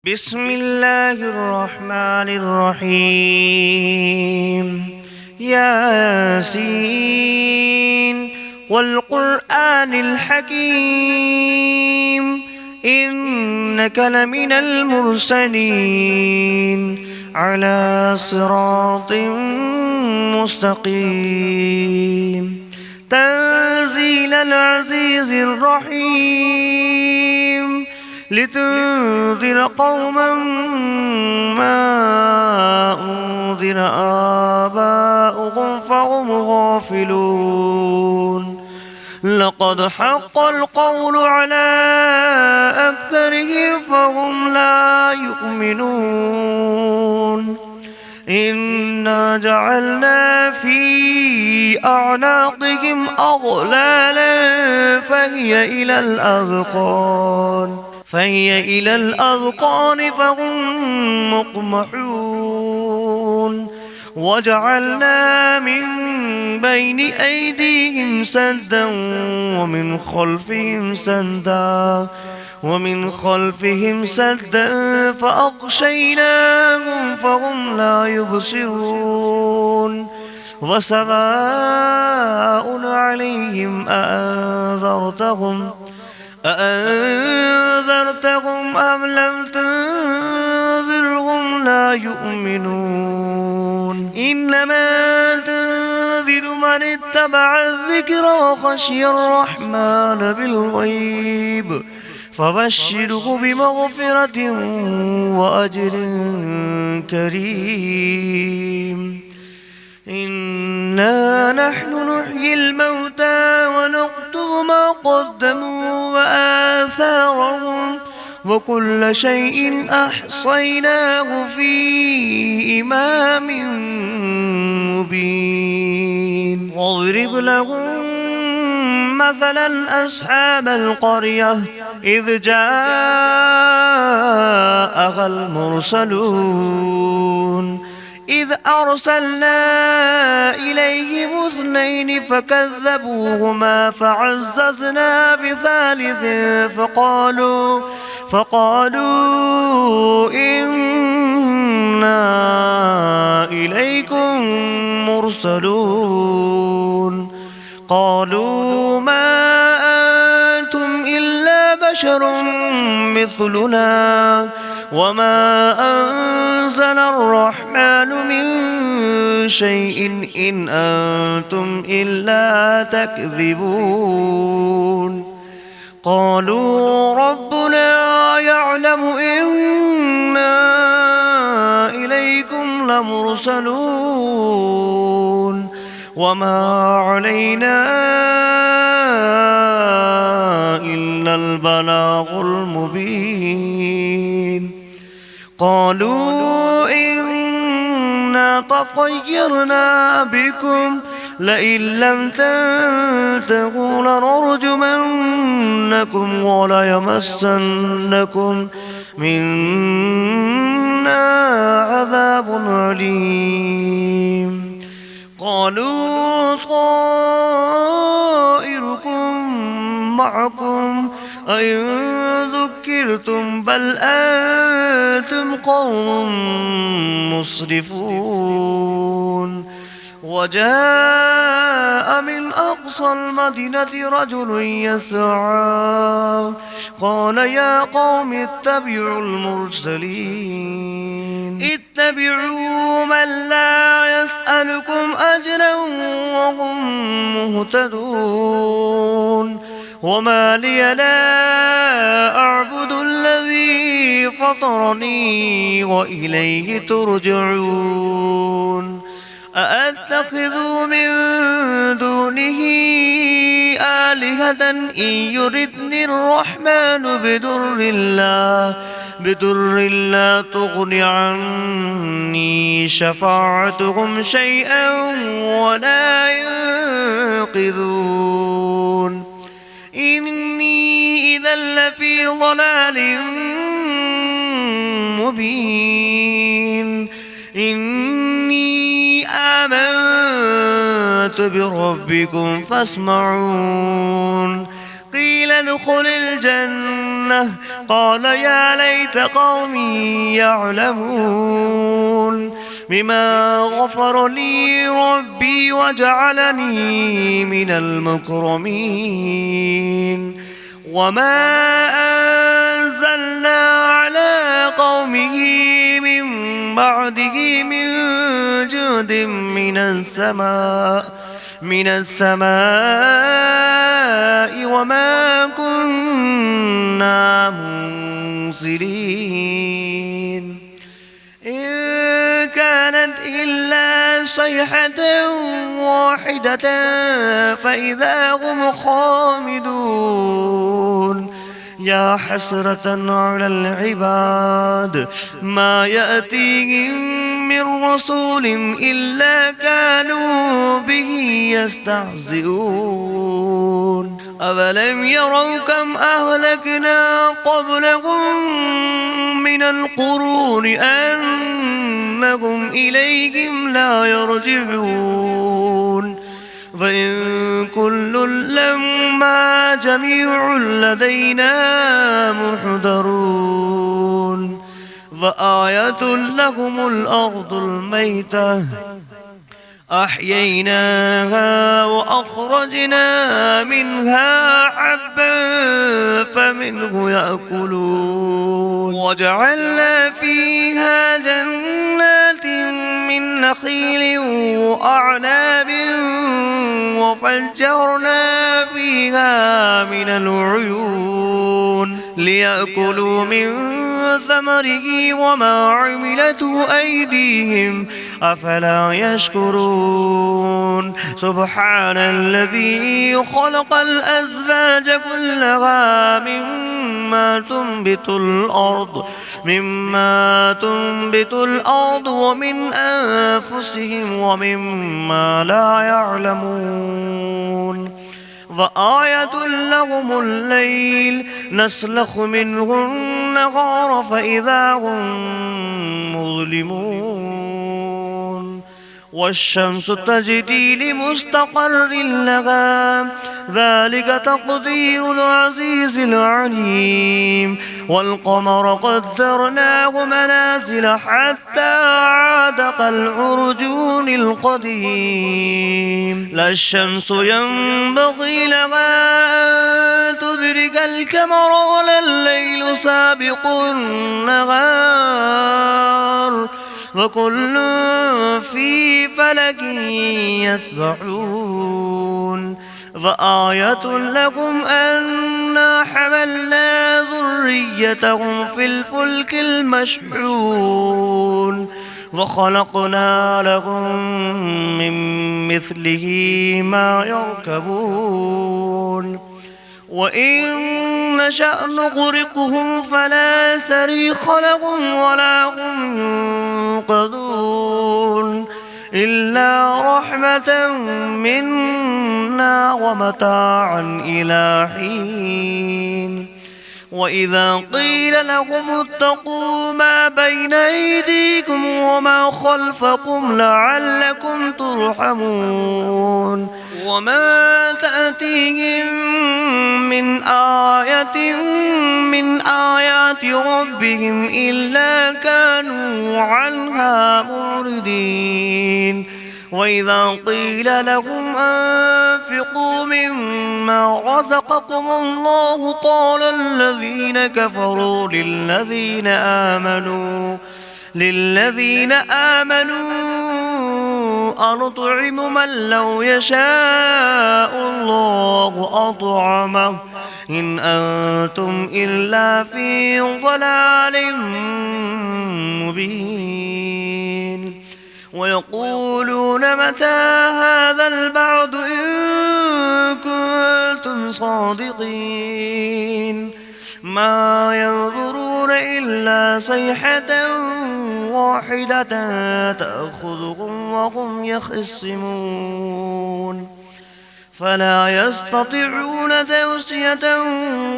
بسم الله الرحمن الرحيم. ياسين والقرآن الحكيم إنك لمن المرسلين على صراط مستقيم تنزيل العزيز الرحيم لتنذر قوما ما أنذر آباؤهم فهم غافلون. لقد حق القول على أكثرهم فهم لا يؤمنون. إنا جعلنا في أعناقهم أغلالا فهي إلى الأذقان فهم مقمحون. وجعلنا من بين أيديهم سدا ومن خلفهم سدا فأغشيناهم فهم لا يبصرون. وسواء عليهم أأنذرتهم أم لم تنذرهم لا يؤمنون. إنما تنذر من اتبع الذكر وخشي الرحمن بالغيب فبشره بمغفرة وأجر كريم. إنا نحن نحيي الموتى ونكتب ما قدموا وآثارهم وكل شيء أحصيناه في إمام مبين. واضرب لهم مثلا أصحاب القرية إذ جاءها المرسلون إذ أرسلنا إليهم 2 فكذبوهما فعززنا بثالث فقالوا إنا إليكم مرسلون. قالوا ما أنتم إلا بشر مثلنا وما أنزل الرحمن من شيء إن أنتم إلا تكذبون. قالوا ربنا يعلم إنا إليكم لمرسلون وما علينا إلا البلاغ المبين. قالوا إنا تطيرنا بكم لئن لم تنتهوا لنرجمنكم وليمسنكم منا عذاب أليم. قالوا طائركم معكم أئن ذكرتم بل أنتم قوم مسرفون. وجاء من أقصى المدينة رجل يسعى قال يا قوم اتبعوا المرسلين اتبعوا من لا يسألكم أجرا وهم مهتدون. وما لي لا أعبد الذي فطرني وإليه ترجعون. أأتخذ من دونه آلهة إن يردني الرحمن بدر لا تغن عني شفاعتهم شيئا ولا ينقذون. إني إذا لفي ضلال مبين. إني آمنت بربكم فاسمعون. قيل ادخل الجنة الجنة قال يا ليت قومي يعلمون بما غفر لي ربي وجعلني من المكرمين وما أنزلنا على قومه من بعده من جود من السماء وما كنا منزلين إن كانت إلا صيحة واحدة فإذا هم خامدون يا حسرة على العباد ما يأتيهم من رسول إلا كانوا به يستهزئون أولم يروا كم أهلكنا قبلهم من القرون أنهم إليهم لا يرجعون فإن كل لما جميع لدينا محضرون فآية لهم الأرض الميتة أحييناها وأخرجنا منها حبا فمنه يأكلون وجعلنا فيها جنات من نخيل وأعناب وفجرنا فيها من العيون ليأكلوا من ثمره وما عملته أيديهم أفلا يشكرون سبحان الذي خلق الأزواج كلها مما تنبت الأرض ومن أنفسهم ومما لا يعلمون وآية لهم الليل نسلخ منه النهار فإذا هم مظلمون والشمس تجري لمستقر لها ذلك تقدير العزيز العليم والقمر قدرناه منازل حتى عاد كالعرجون القديم لا الشمس ينبغي لها أن تدرك القمر ولا الليل سابق النهار وكل في فلك يسبحون فآية لكم أنا حملنا ذريتهم في الفلك المشحون وخلقنا لهم من مثله ما يركبون وإن نشأ نغرقهم فلا صريخ لهم ولا هم ينقذون إلا رحمة منا ومتاعا إلى حين وإذا قيل لهم اتقوا ما بين أيديكم وما خلفكم لعلكم ترحمون وما تأتيهم من آية من آيات ربهم إلا كانوا عنها معرضين وإذا قيل لهم أنفقوا مما رزقكم الله قال الذين كفروا للذين آمنوا أنطعم من لو يشاء الله أطعمه إن أنتم إلا في ضلال مبين ويقولون متى هذا البعد إن كنتم صادقين ما ينظرون إلا صيحة واحدة تأخذهم وهم يخصمون فلا يستطيعون توصية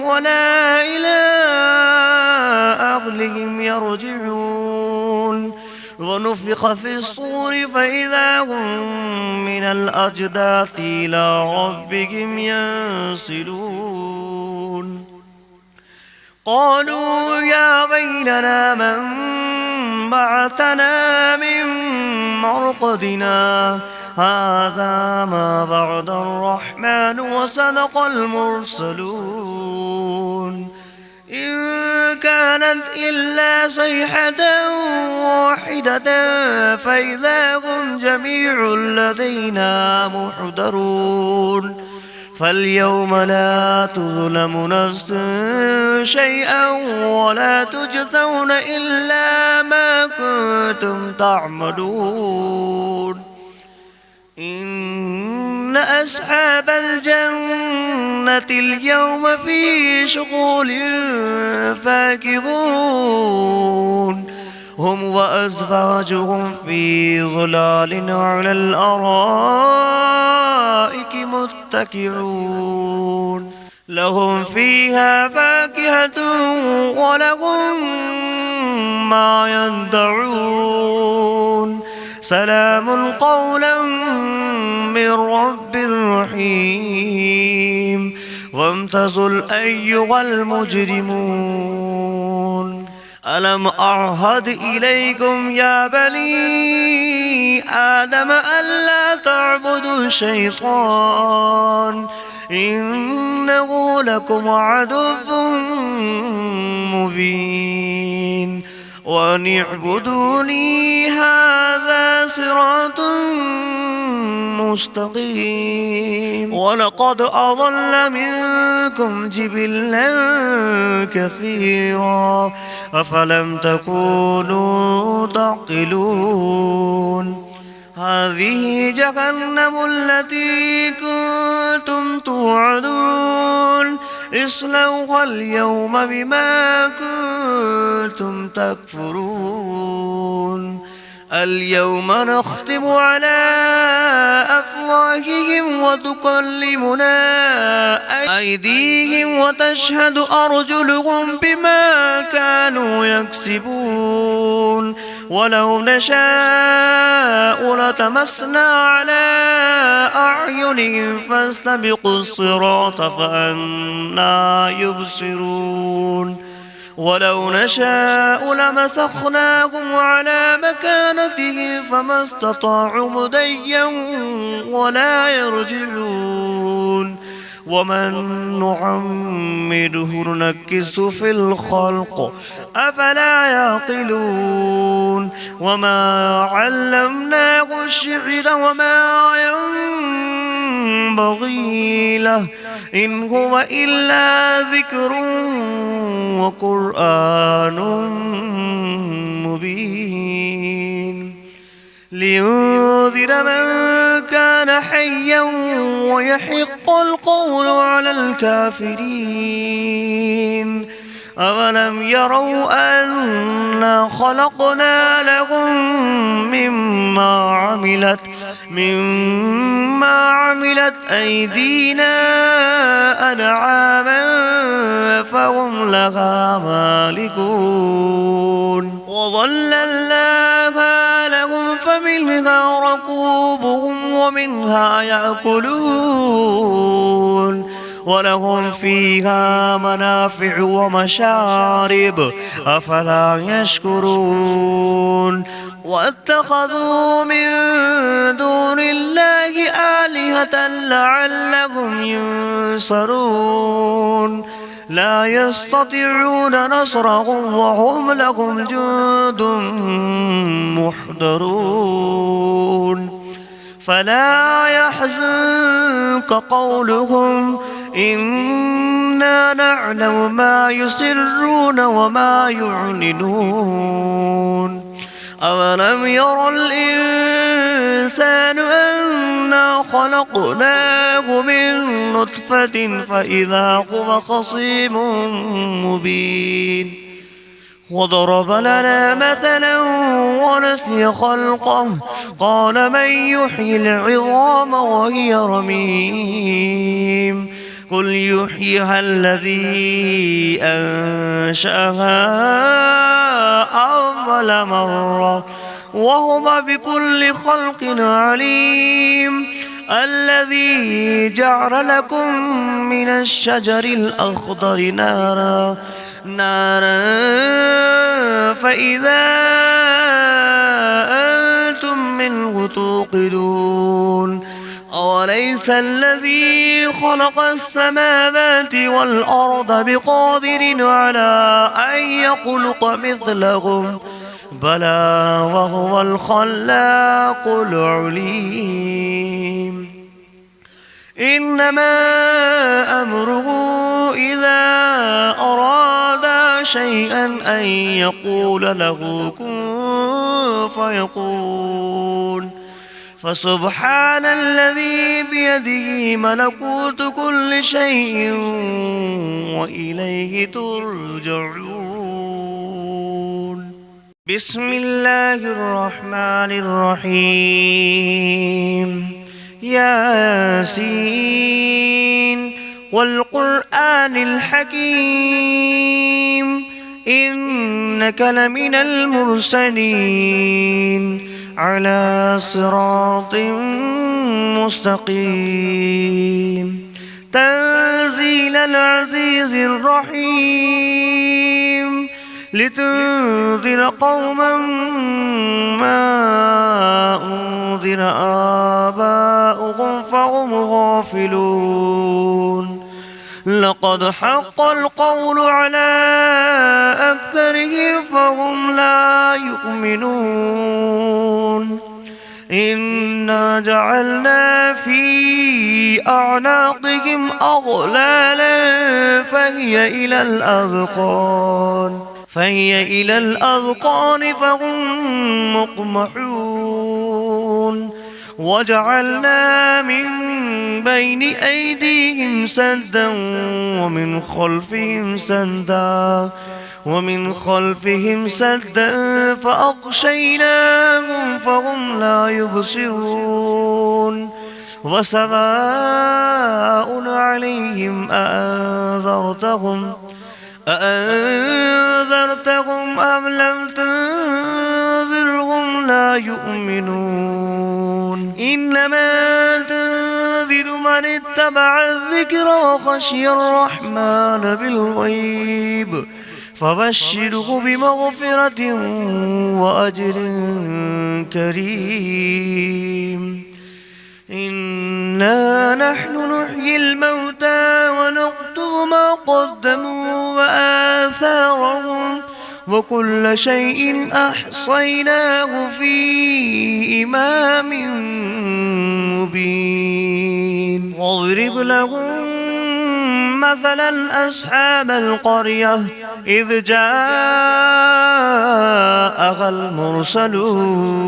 ولا إلى أهلهم يرجعون ونفخ في الصور فإذا هم من الأجداث إلى ربهم ينسلون قالوا يا ويلنا من بعثنا من مرقدنا هذا ما بعد الرحمن وصدق المرسلون إن كانت إلا صيحة واحدة فإذا هم جميع لدينا محضرون فاليوم لا تظلم نفس شيئا ولا تجزون إلا ما كنتم تعملون إن أصحاب الجنة اليوم في شغل فاكهون هم وأزواجهم في ظلال على الأرائك متكئون لهم فيها فاكهة ولهم ما يدعون سلام قولا من رب رحيم وامتازوا أيها المجرمون ألم أعهد إليكم يا بني آدم ألا تعبدوا الشيطان إنه لكم عدو مبين وأن اعبدوني هذا صراط مستقيم ولقد أضل منكم جبلا كثيرا أفلم تكونوا تعقلون هذه جهنم التي كنتم توعدون اصلوها اليوم بما كنتم تكفرون اليوم نختم على أفواههم وتكلمنا أيديهم وتشهد أرجلهم بما كانوا يكسبون ولو نشاء لتمسنا على أعينهم فاستبقوا الصراط فأنى يبصرون ولو نشاء لمسخناهم على مكانتهم فما استطاعوا مضيا ولا يرجعون ومن نعمره ننكس في الخلق أفلا يعقلون وما علمناه الشعر وما ينبغي له إن هو إلا ذكر وقرآن مبين لينذر من كان حيا ويحق القول على الكافرين أولم يروا أنا خلقنا لهم مما عملت أيدينا أنعاما فهم لها مالكون وظللناها لهم فمنها ركوبهم ومنها يأكلون ولهم فيها منافع ومشارب أفلا يشكرون واتخذوا من دون الله آلهة لعلهم ينصرون لا يستطيعون نصرهم وهم لهم جند محضرون فلا يحزنك قولهم إنا نعلم ما يسرون وما يعلنون أولم ير الإنسان أنا خلقناه من نطفة فإذا هو خصيم مبين وضرب لنا مثلا ونسي خلقه قال من يحيي العظام وهي رميم قل يحييها الذي أنشأها أول مرة وهو بكل خلق عليم الذي جعل لكم من الشجر الأخضر نارا نارا فإذا أنتم منه توقدون أوليس الذي خلق السماوات والأرض بقادر على أن يخلق مثلهم بلى وهو الخلاق العليم إنما أمره إذا أراد شيئا أن يقول له كن فيكون فسبحان الذي بيده ملكوت كل شيء وإليه ترجعون بسم الله الرحمن الرحيم ياسين والقرآن الحكيم إنك لمن المرسلين على صراط مستقيم تنزيل العزيز الرحيم لتنذر قوما ما أنذر آباؤهم فهم غافلون لقد حق القول على أكثرهم فهم لا يؤمنون إنا جعلنا في أعناقهم أغلالا فهي إلى الأذقان فهم مقمحون وجعلنا من بين أيديهم سدا ومن خلفهم سدا فأغشيناهم فهم لا يبصرون وسواء عليهم أأنذرتهم أم لم تنذرهم لا يؤمنون إنما تنذر من اتبع الذكر وخشي الرحمن بالغيب فبشره بمغفرة وأجر كريم إنا نحن نحيي الموتى ونكتب ما قدموا وآثارهم وكل شيء أحصيناه في إمام مبين واضرب لهم مثلا أصحاب القرية إذ جاءها المرسلون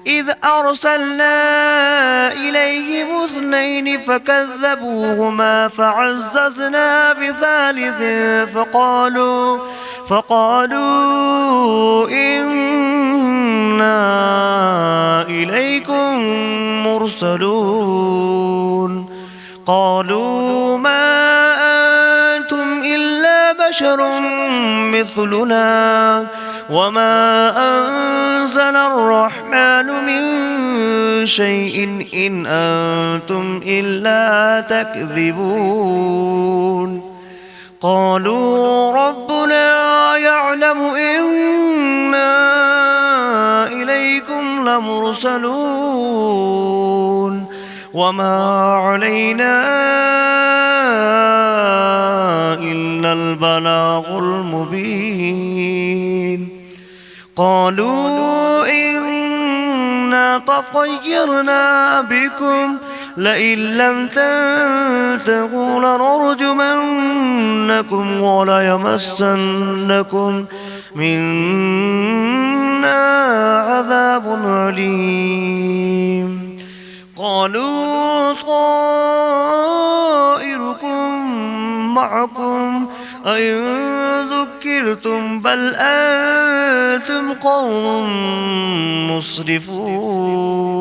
إذ أرسلنا إليهم 2 فكذبوهما فعززنا بثالث فقالوا إنا إليكم مرسلون قالوا ما أنتم إلا بشر مثلنا وما أنزل الرحمن من شيء إن أنتم إلا تكذبون قالوا ربنا يعلم إنا إليكم لمرسلون وما علينا إلا البلاغ المبين قالوا إنا تطيرنا بكم لئن لم تنتهوا لنرجمنكم وليمسنكم منا عذاب أليم قالوا طائركم معكم أئن ذكرتم بل أنتم قوم مسرفون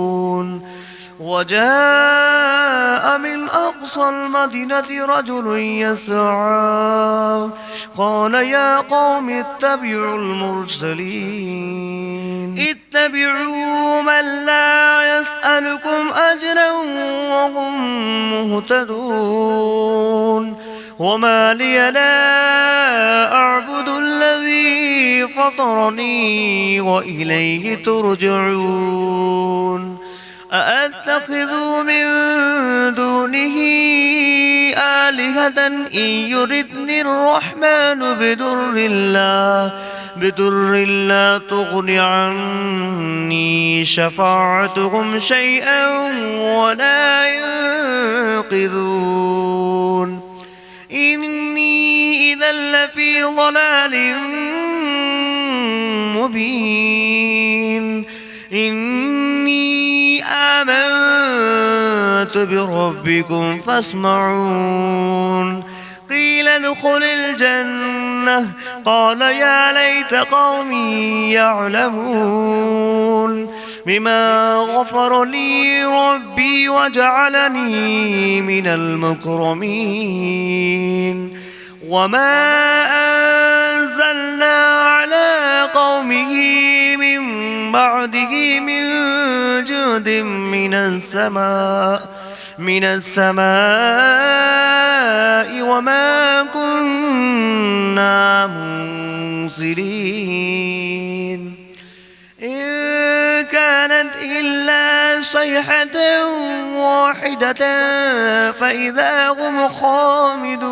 وجاء من أقصى المدينة رجل يسعى قال يا قوم اتبعوا المرسلين اتبعوا من لا يسألكم أجرا وهم مهتدون وما لي لا أعبد الذي فطرني وإليه ترجعون أأتخذ من دونه آلهة إن يردني الرحمن بدر لا تغن عني شفاعتهم شيئا ولا ينقذون إني إذا لفي ضلال مبين إني آمنت بربكم فاسمعون قيل ادخل الجنة قال يا ليت قومي يعلمون بما غفر لي ربي وجعلني من المكرمين وما أنزلنا على قومه من بعده من جود من السماء وما كنا منزلين إن كانت إلا صيحة واحدة فإذا هم خامدون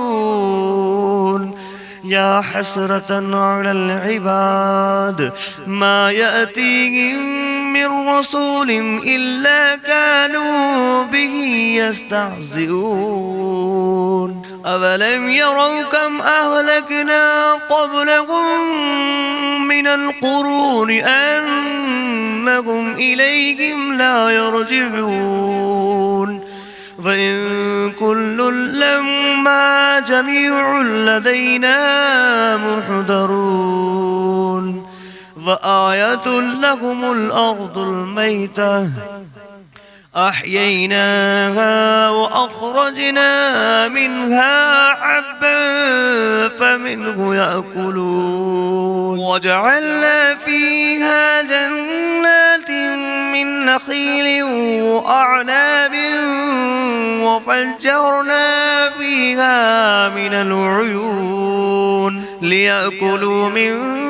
يا حسرة على العباد ما يأتيهم من رسول إلا كانوا به يستهزئون أولم يروا كم أهلكنا قبلهم من القرون أنهم إليهم لا يرجعون فإن كل لما جميع لدينا محضرون فآية لهم الأرض الميتة أحييناها وأخرجنا منها حبا فمنه يأكلون وجعلنا فيها جنات من نخيل وأعناب وفجرنا فيها من العيون ليأكلوا من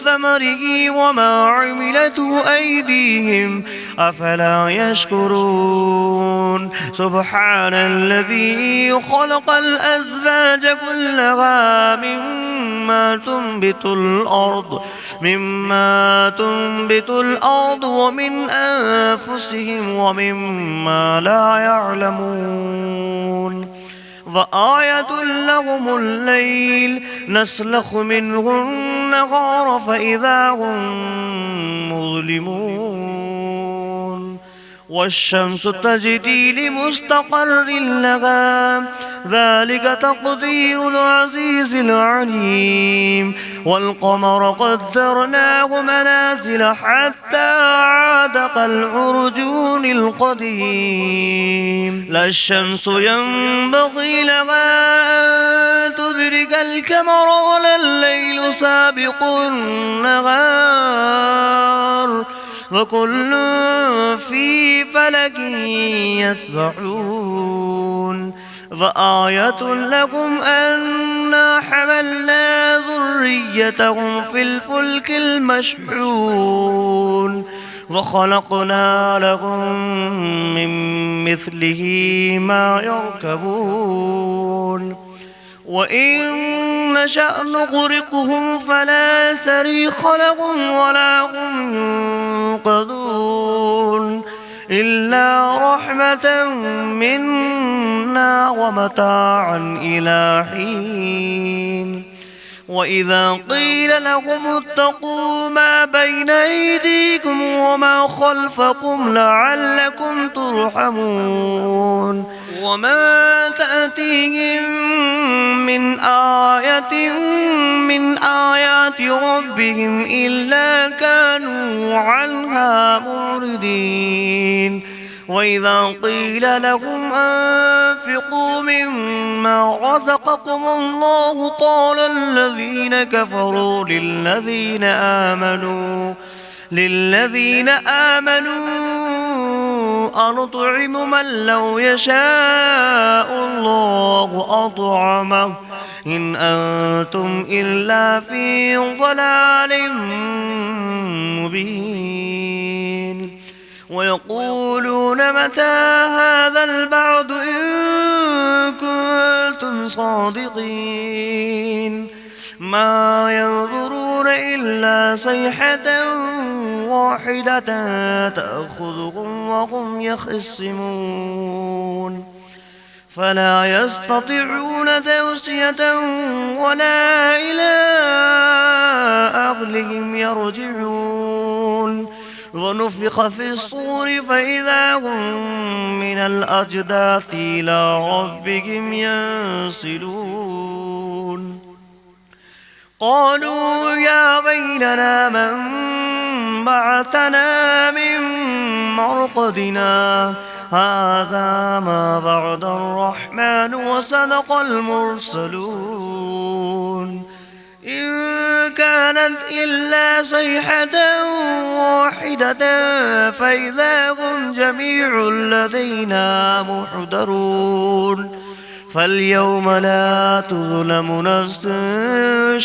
ثمره وما عملته أيديهم أفلا يشكرون سبحان الذي خلق الأزواج كلها مما تنبت الأرض ومن أنفسهم ومما لا يعلمون وآية لهم الليل نسلخ منه النهار فإذا هم مظلمون والشمس تجري لمستقر لها ذلك تقدير العزيز العليم والقمر قدرناه منازل حتى عاد كالعرجون القديم لا الشمس ينبغي لها أن تدرك القمر ولا الليل سابق النهار وكل في فلك يسبحون فآية لكم أنا حملنا ذريتهم في الفلك المشحون وخلقنا لهم من مثله ما يركبون وإن نشأ نغرقهم فلا صريخ لهم ولا هم ينقذون إلا رحمة منا ومتاعا إلى حين وإذا قيل لهم اتقوا ما بين أيديكم وما خلفكم لعلكم ترحمون وما تأتيهم من آية من آيات ربهم إلا كانوا عنها معرضين وإذا قيل لهم أنفقوا مما رزقكم الله قال الذين كفروا للذين آمنوا أنطعم من لو يشاء الله أطعمه إن أنتم إلا في ضلال مبين ويقولون متى هذا البعد إن كنتم صادقين ما ينظرون إلا صيحة واحدة تأخذهم وهم يخصمون فلا يستطيعون توصية ولا إلى أهلهم يرجعون ونفخ في الصور فإذا هم من الأجداث إلى ربهم ينسلون قالوا يا ويلنا من بعثنا من مرقدنا هذا ما بعد الرحمن وصدق المرسلون إن كانت إلا صيحة واحدة فإذا هم جميع لدينا محضرون فاليوم لا تظلم نفس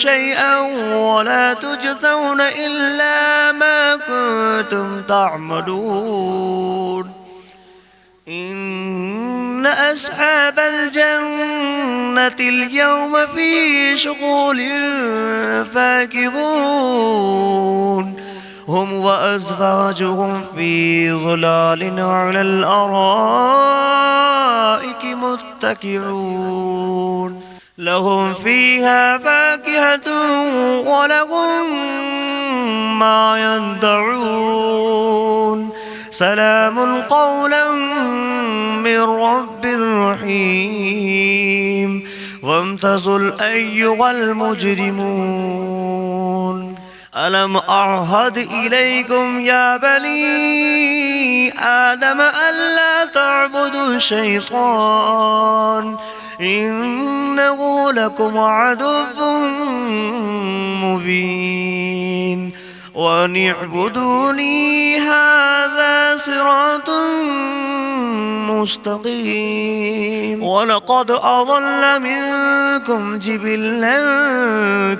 شيئا ولا تجزون إلا ما كنتم تعملون إن أصحاب الجنة اليوم في شغل فاكهون هم وأزواجهم في ظلال على الأرائك متكئون لهم فيها فاكهة ولهم ما يدعون سلام قولا من رب رحيم وامتازوا أيها المجرمون ألم أعهد إليكم يا بني آدم ألا تعبدوا الشيطان إنه لكم عدو مبين وأن اعبدوني هذا صراط مستقيم ولقد أضل منكم جبلا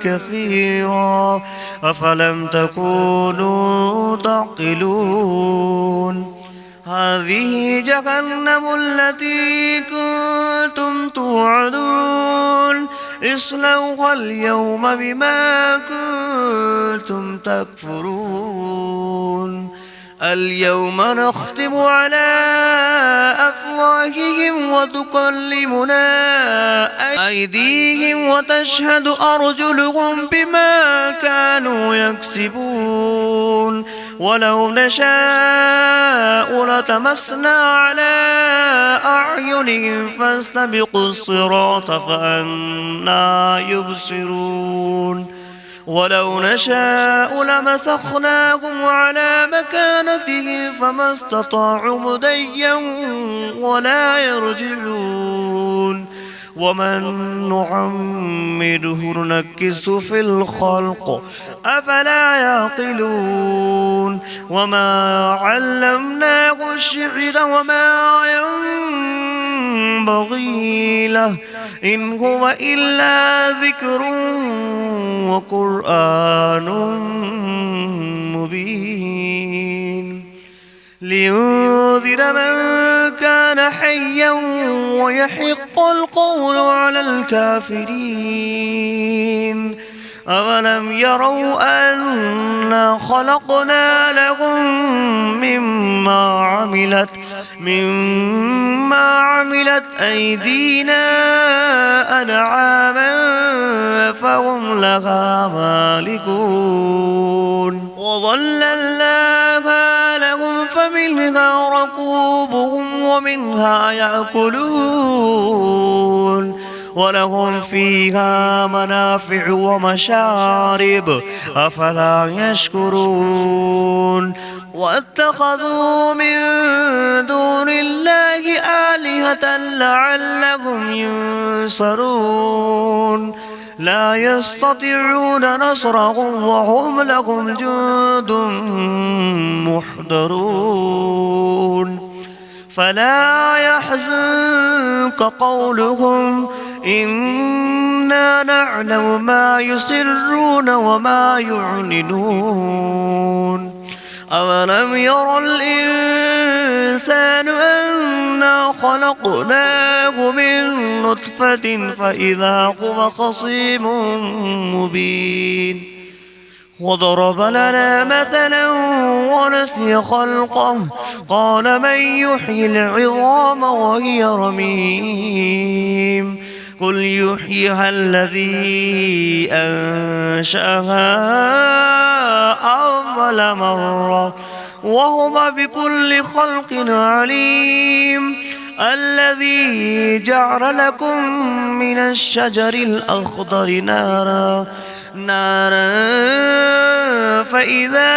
كثيرا أفلم تكونوا تعقلون هذه جهنم التي كنتم توعدون اصلوها اليوم بما كنتم تكفرون اليوم نختم على أفواههم وتكلمنا أيديهم وتشهد أرجلهم بما كانوا يكسبون ولو نشاء لتمسنا على أعينهم فاستبقوا الصراط فأنى يبصرون ولو نشاء لمسخناهم على مكانتهم فما استطاعوا مضيا ولا يرجعون ومن نعمره ننكسه في الخلق أفلا يعقلون وما علمناه الشعر وما ينبغي له إن هو إلا ذكر وقرآن مبين لينذر من كان حيا ويحق القول على الكافرين أولم يروا أنا خلقنا لهم مما عملت أيدينا أنعاما فهم لها مالكون وظللناها لهم فمنها ركوبهم ومنها يأكلون ولهم فيها منافع ومشارب أفلا يشكرون واتخذوا من دون الله آلهة لعلهم ينصرون لا يستطيعون نصرهم وهم لهم جند محضرون فلا يحزنك قولهم إنا نعلم ما يسرون وما يعلنون أولم ير الإنسان أنا خلقناه من نطفة فإذا هو خصيم مبين وضرب لنا مثلا ونسي خلقه قال من يحيي العظام وهي رميم قل يحييها الذي أنشأها أول مرة وهو بكل خلق عليم الذي جعل لكم من الشجر الأخضر نارا فإذا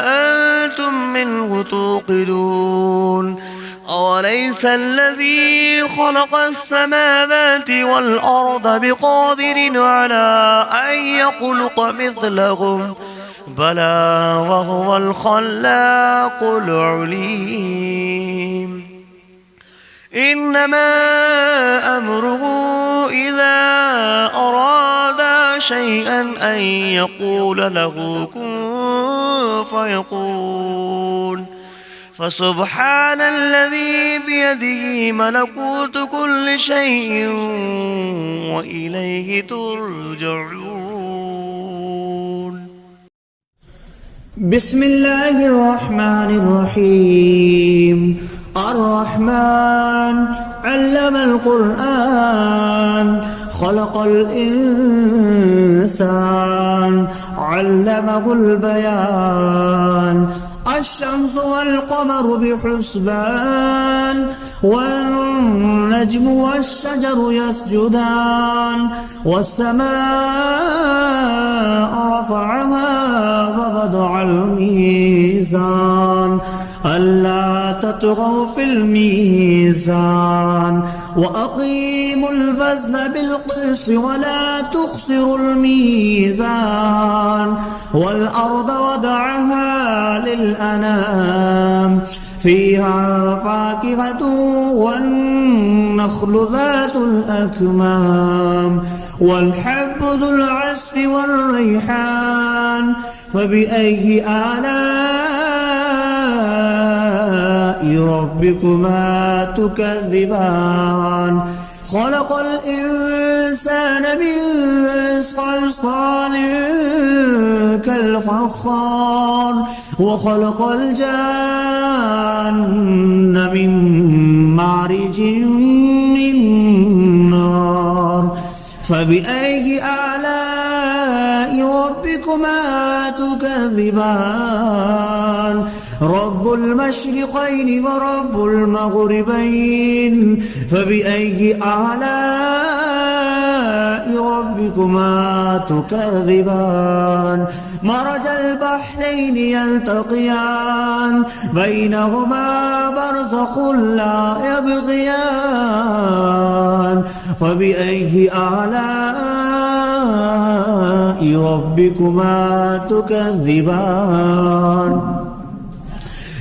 أنتم منه توقدون أوليس الذي خلق السماوات والأرض بقادر على أن يخلق مثلهم بلى وهو الخلاق العليم إنما أمره إذا أراد شيئا أن يقول له كن فيكون فسبحان الذي بيده ملكوت كل شيء وإليه ترجعون. بسم الله الرحمن الرحيم. الرحمن علم القرآن خلق الإنسان علمه البيان الشمس والقمر بحسبان والنجم والشجر يسجدان والسماء رفعها ووضع الميزان ألا تطغوا في الميزان وأقيموا الوزن بالقسط ولا تخسروا الميزان والأرض وضعها للأنام فيها فاكهة والنخل ذات الأكمام والحب ذو العصف والريحان فبأي آلاء ربكما تكذبان خلق الإنسان من صلصال كالفخار وخلق الجان من مارج من نار فبأي آلاء ربكما تكذبان رب المشرقين ورب المغربين فبأي آلاء ربكما تكذبان مرج البحرين يلتقيان بينهما برزخ لا يبغيان فبأي آلاء ربكما تكذبان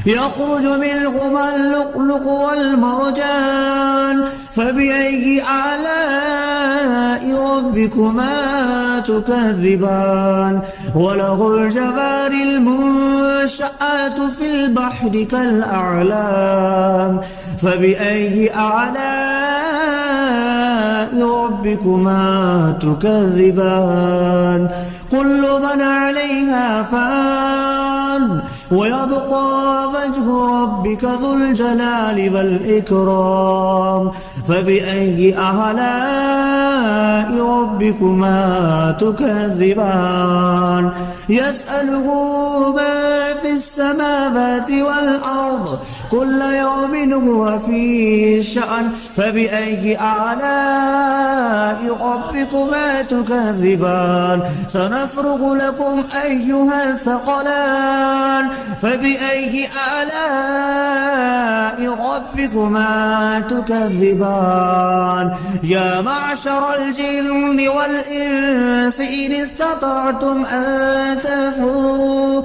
يخرج منهما اللؤلؤ والمرجان فبأي آلاء ربكما تكذبان وله الجوار المنشآت في البحر كالأعلام فبأي آلاء ربكما تكذبان كل من عليها فان ويبقى وجه ربك ذو الجلال والإكرام فبأي آلاء ربكما تكذبان يسأله ما في السماوات والأرض كل يوم هو في شأن فبأي آلاء ربكما تكذبان سنفرغ لكم أيها الثقلان فبأي آلاء ربكما تكذبان يا معشر الجن والإنس إن استطعتم أن تنفذوا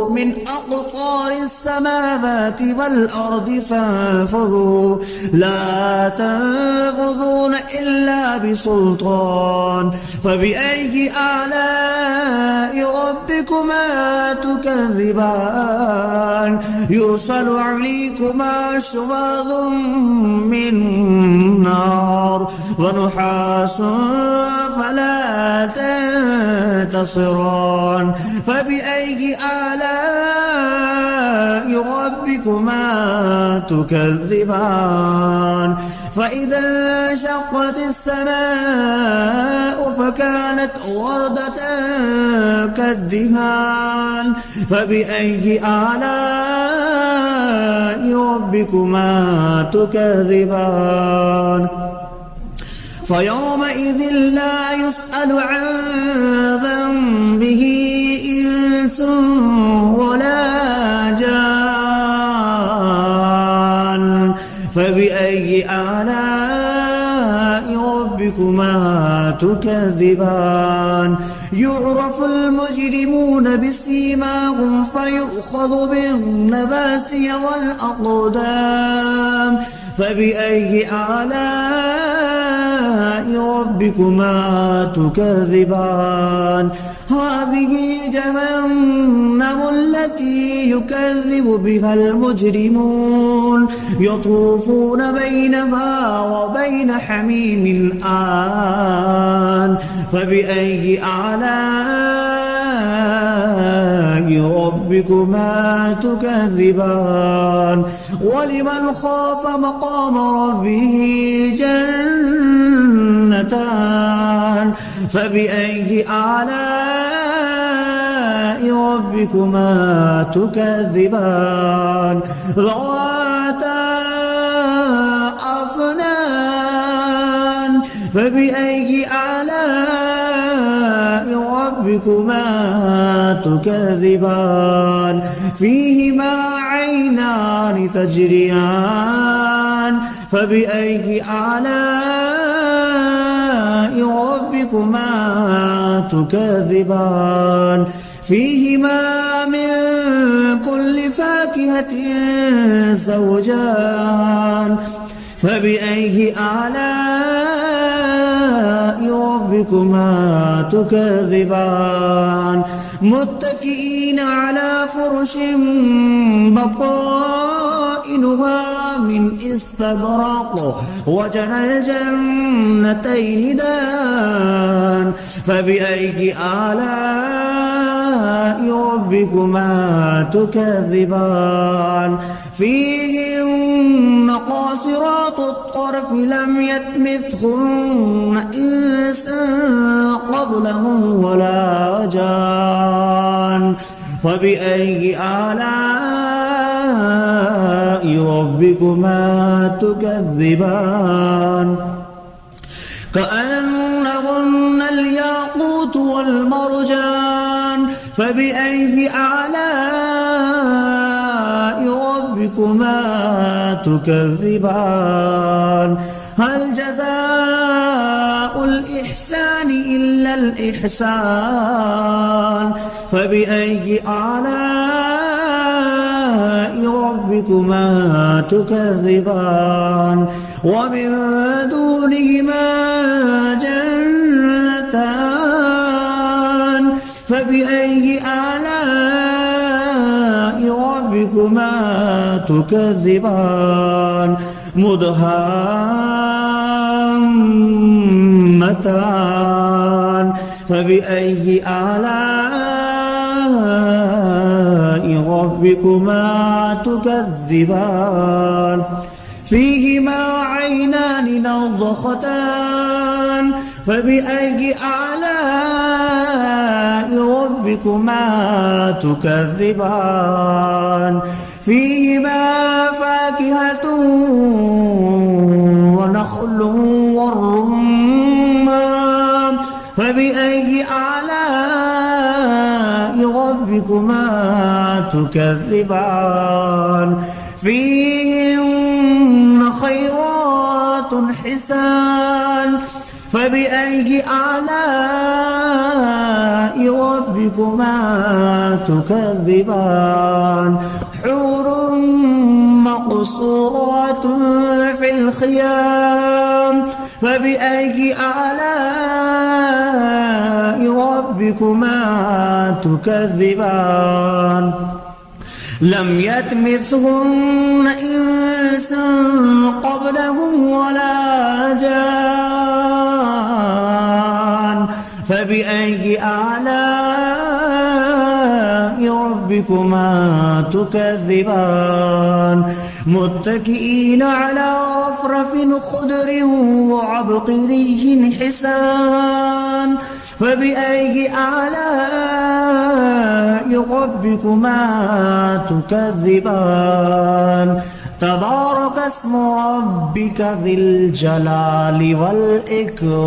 من أقطار السماوات والأرض فانفذوا لا تنفذون إلا بسلطان فبأي آلاء ربكما تكذبان يرسل عليكما شواظ من نار ونحاس فلا تنتصران فبأي آلاء ربكما تكذبان فإذا انشقت السماء فكانت وردة كالدهان فبأي آلاء ربكما تكذبان فيومئذ لا يسأل عن ذنبه إنس ولا جان فبأي آلاء ربكما تكذبان يعرف المجرمون بسيماهم فيؤخذ بالنواسي والأقدام فبأي آلاء ربكما تكذبان هذه جهنم التي يكذب بها المجرمون يطوفون بينها وبين حميم آن فبأي آلاء ربكما تكذبان ولمن خاف مقام ربه جنتان فبأي آلاء ربكما تكذبان ذواتا أفنان فبأي آلاء ربكما تكذبان فيهما عينان تجريان فبأي آلاء ربكما تكذبان فيهما من كل فاكهة زوجان فبأي آلاء ربكما تكذبان متكئين على فرش بطائنها من استبرق وجنى الجنتين دان فبأي آلاء ربكما تكذبان فيهن قاصرات الطرف لم يطمثهن إنس قبلهم ولا جان فبأي آلاء ربكما تكذبان كأنهن الياقوت والمرجان فبأي آلاء ربكما تكذبان هل جزاء الإحسان إلا الإحسان فبأي آلاء ربكما تكذبان ومن دونهما جنتان فبأي آلاء ربكما تكذبان مدهامتان فبأي آلاء ربكما تكذبان فيهما عينان نضختان فبأي آلاء ربكما تكذبان فيهما فاكهة ونخل والرمان فبأي آلاء ربكما تكذبان فيهن خيرات حسان فبأي آلاء ربكما تكذبان حور مقصورات في الخيام فبأي آلاء ربكما تكذبان لم يطمثهن إنس قبلهم ولا جان فبأي آلاء ربكما تكذبان متكئين على رفرف خضر وعبقري حسان فبأي آلاء ربكما تكذبان تبارك اسم ربك ذي الجلال والإكرام